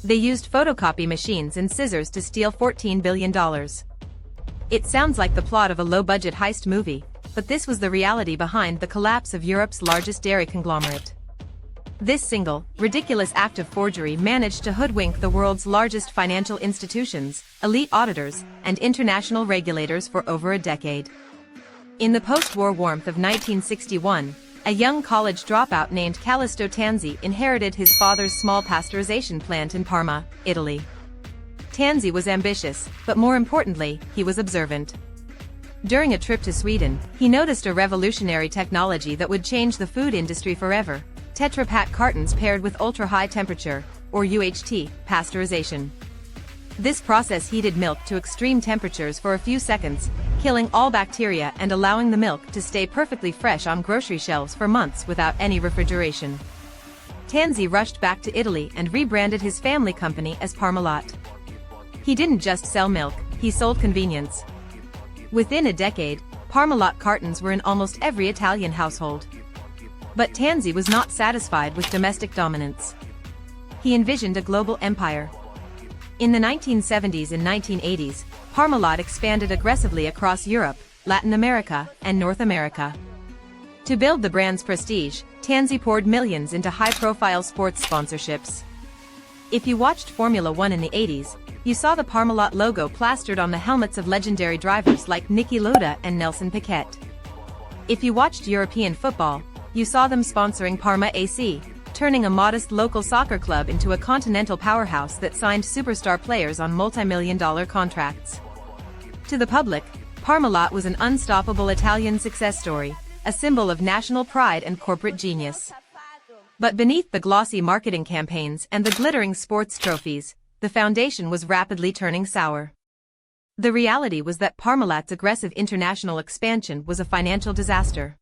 They used photocopy machines and scissors to steal $14 billion. It sounds like the plot of a low-budget heist movie, but this was the reality behind the collapse of Europe's largest dairy conglomerate. This single, ridiculous act of forgery managed to hoodwink the world's largest financial institutions, elite auditors, and international regulators for over a decade. In the post-war warmth of 1961, a young college dropout named Callisto Tanzi inherited his father's small pasteurization plant in Parma, Italy. Tanzi was ambitious, but more importantly, he was observant. During a trip to Sweden, he noticed a revolutionary technology that would change the food industry forever: Tetra Pak cartons paired with ultra-high temperature, or UHT, pasteurization. This process heated milk to extreme temperatures for a few seconds, killing all bacteria and allowing the milk to stay perfectly fresh on grocery shelves for months without any refrigeration. Tanzi rushed back to Italy and rebranded his family company as Parmalat. He didn't just sell milk, he sold convenience. Within a decade, Parmalat cartons were in almost every Italian household. But Tanzi was not satisfied with domestic dominance. He envisioned a global empire. In the 1970s and 1980s, Parmalat expanded aggressively across Europe, Latin America, and North America. To build the brand's prestige, Tanzi poured millions into high-profile sports sponsorships. If you watched Formula One in the 80s, you saw the Parmalat logo plastered on the helmets of legendary drivers like Niki Lauda and Nelson Piquet. If you watched European football, you saw them sponsoring Parma AC, turning a modest local soccer club into a continental powerhouse that signed superstar players on multi-million-dollar contracts. To the public, Parmalat was an unstoppable Italian success story, a symbol of national pride and corporate genius. But beneath the glossy marketing campaigns and the glittering sports trophies, the foundation was rapidly turning sour. The reality was that Parmalat's aggressive international expansion was a financial disaster.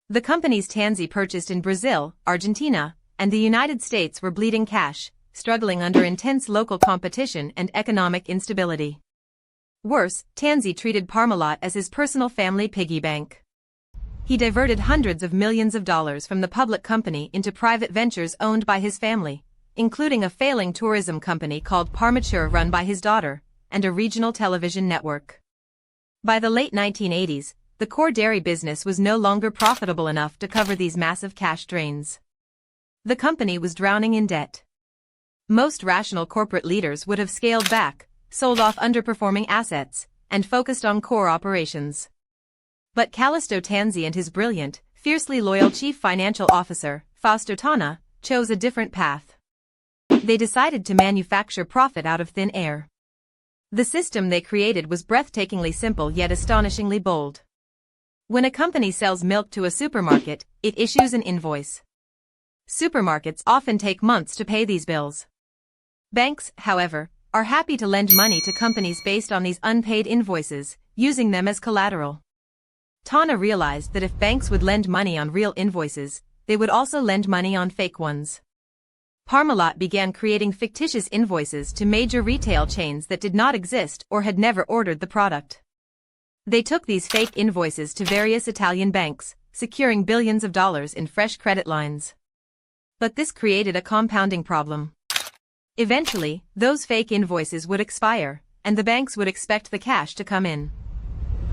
The companies Tanzi purchased in Brazil, Argentina, and the United States were bleeding cash, struggling under intense local competition and economic instability. Worse, Tanzi treated Parmalat as his personal family piggy bank. He diverted hundreds of millions of dollars from the public company into private ventures owned by his family, including a failing tourism company called Parmature run by his daughter, and a regional television network. By the late 1980s, the core dairy business was no longer profitable enough to cover these massive cash drains. The company was drowning in debt. Most rational corporate leaders would have scaled back, sold off underperforming assets, and focused on core operations. But Callisto Tanzi and his brilliant, fiercely loyal chief financial officer, Fausto Tana, chose a different path. They decided to manufacture profit out of thin air. The system they created was breathtakingly simple yet astonishingly bold. When a company sells milk to a supermarket, it issues an invoice. Supermarkets often take months to pay these bills. Banks, however, are happy to lend money to companies based on these unpaid invoices, using them as collateral. Tana realized that if banks would lend money on real invoices, they would also lend money on fake ones. Parmalat began creating fictitious invoices to major retail chains that did not exist or had never ordered the product. They took these fake invoices to various Italian banks, securing billions of dollars in fresh credit lines. But this created a compounding problem. Eventually, those fake invoices would expire, and the banks would expect the cash to come in.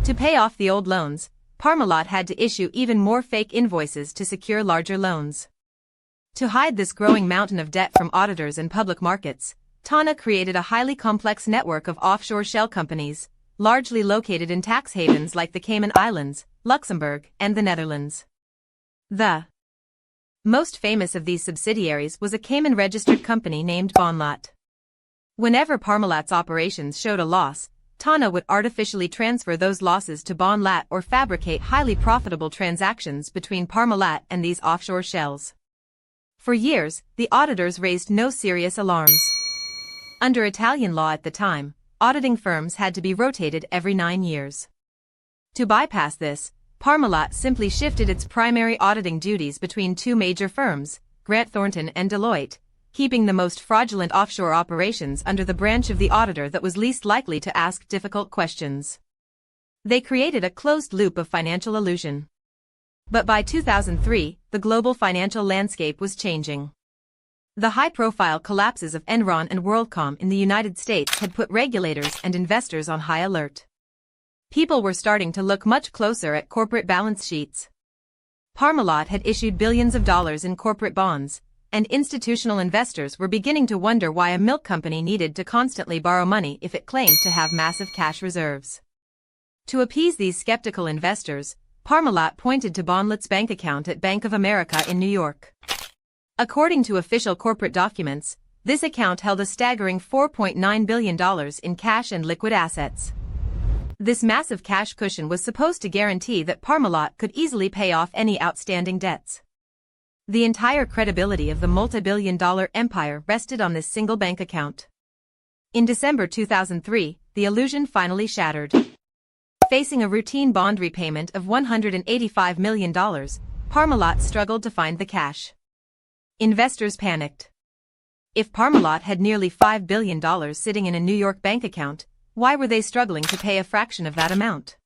To pay off the old loans, Parmalat had to issue even more fake invoices to secure larger loans. To hide this growing mountain of debt from auditors and public markets, Tana created a highly complex network of offshore shell companies, largely located in tax havens like the Cayman Islands, Luxembourg, and the Netherlands. The most famous of these subsidiaries was a Cayman-registered company named Bankruptcy. Whenever Parmalat's operations showed a loss, Tana would artificially transfer those losses to Bankruptcy or fabricate highly profitable transactions between Parmalat and these offshore shells. For years, the auditors raised no serious alarms. Under Italian law at the time, auditing firms had to be rotated every 9 years. To bypass this, Parmalat simply shifted its primary auditing duties between two major firms, Grant Thornton and Deloitte, keeping the most fraudulent offshore operations under the branch of the auditor that was least likely to ask difficult questions. They created a closed loop of financial illusion. But by 2003, the global financial landscape was changing. The high-profile collapses of Enron and WorldCom in the United States had put regulators and investors on high alert. People were starting to look much closer at corporate balance sheets. Parmalat had issued billions of dollars in corporate bonds, and institutional investors were beginning to wonder why a milk company needed to constantly borrow money if it claimed to have massive cash reserves. To appease these skeptical investors, Parmalat pointed to Parmalat's bank account at Bank of America in New York. According to official corporate documents, this account held a staggering $4.9 billion in cash and liquid assets. This massive cash cushion was supposed to guarantee that Parmalat could easily pay off any outstanding debts. The entire credibility of the multi-billion-dollar empire rested on this single bank account. In December 2003, the illusion finally shattered. Facing a routine bond repayment of $185 million, Parmalat struggled to find the cash. Investors panicked. If Parmalat had nearly $5 billion sitting in a New York bank account, why were they struggling to pay a fraction of that amount?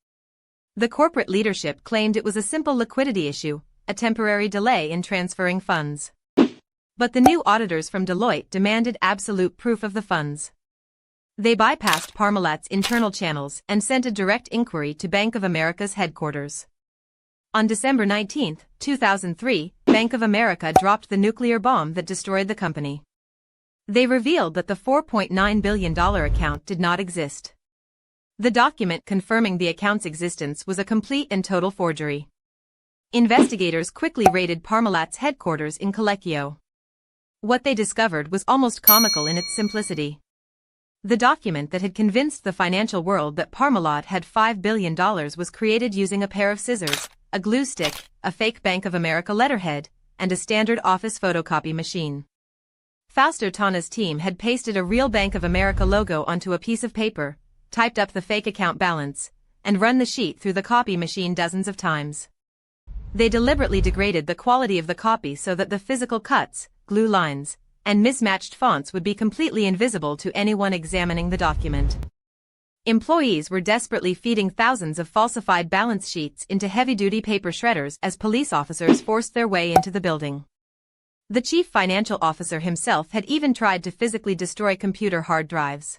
The corporate leadership claimed it was a simple liquidity issue, a temporary delay in transferring funds. But the new auditors from Deloitte demanded absolute proof of the funds. They bypassed Parmalat's internal channels and sent a direct inquiry to Bank of America's headquarters. On December 19, 2003, Bank of America dropped the nuclear bomb that destroyed the company. They revealed that the $4.9 billion account did not exist. The document confirming the account's existence was a complete and total forgery. Investigators quickly raided Parmalat's headquarters in Colecchio. What they discovered was almost comical in its simplicity. The document that had convinced the financial world that Parmalat had $5 billion was created using a pair of scissors, a glue stick, a fake Bank of America letterhead, and a standard office photocopy machine. Fausto Tana's team had pasted a real Bank of America logo onto a piece of paper, typed up the fake account balance, and run the sheet through the copy machine dozens of times. They deliberately degraded the quality of the copy so that the physical cuts, glue lines, and mismatched fonts would be completely invisible to anyone examining the document. Employees were desperately feeding thousands of falsified balance sheets into heavy-duty paper shredders as police officers forced their way into the building. The chief financial officer himself had even tried to physically destroy computer hard drives.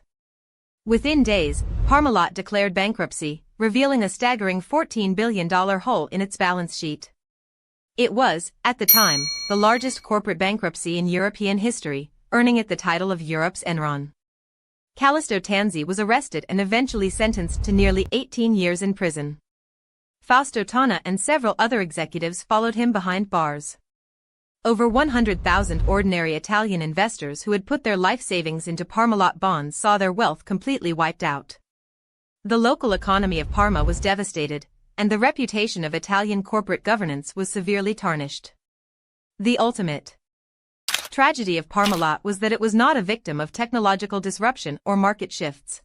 Within days, Parmalat declared bankruptcy, revealing a staggering $14 billion hole in its balance sheet. It was, at the time, the largest corporate bankruptcy in European history, earning it the title of Europe's Enron. Callisto Tanzi was arrested and eventually sentenced to nearly 18 years in prison. Fausto Tana and several other executives followed him behind bars. Over 100,000 ordinary Italian investors who had put their life savings into Parmalat bonds saw their wealth completely wiped out. The local economy of Parma was devastated, and the reputation of Italian corporate governance was severely tarnished. The ultimate tragedy of Parmalat was that it was not a victim of technological disruption or market shifts.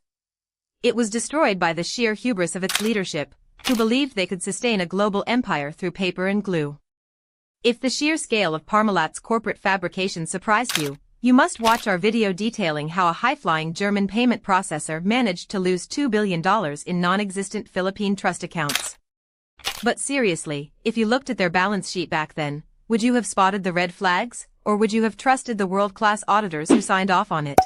It was destroyed by the sheer hubris of its leadership, who believed they could sustain a global empire through paper and glue. If the sheer scale of Parmalat's corporate fabrication surprised you, you must watch our video detailing how a high-flying German payment processor managed to lose $2 billion in non-existent Philippine trust accounts. But seriously, if you looked at their balance sheet back then, would you have spotted the red flags, or would you have trusted the world-class auditors who signed off on it?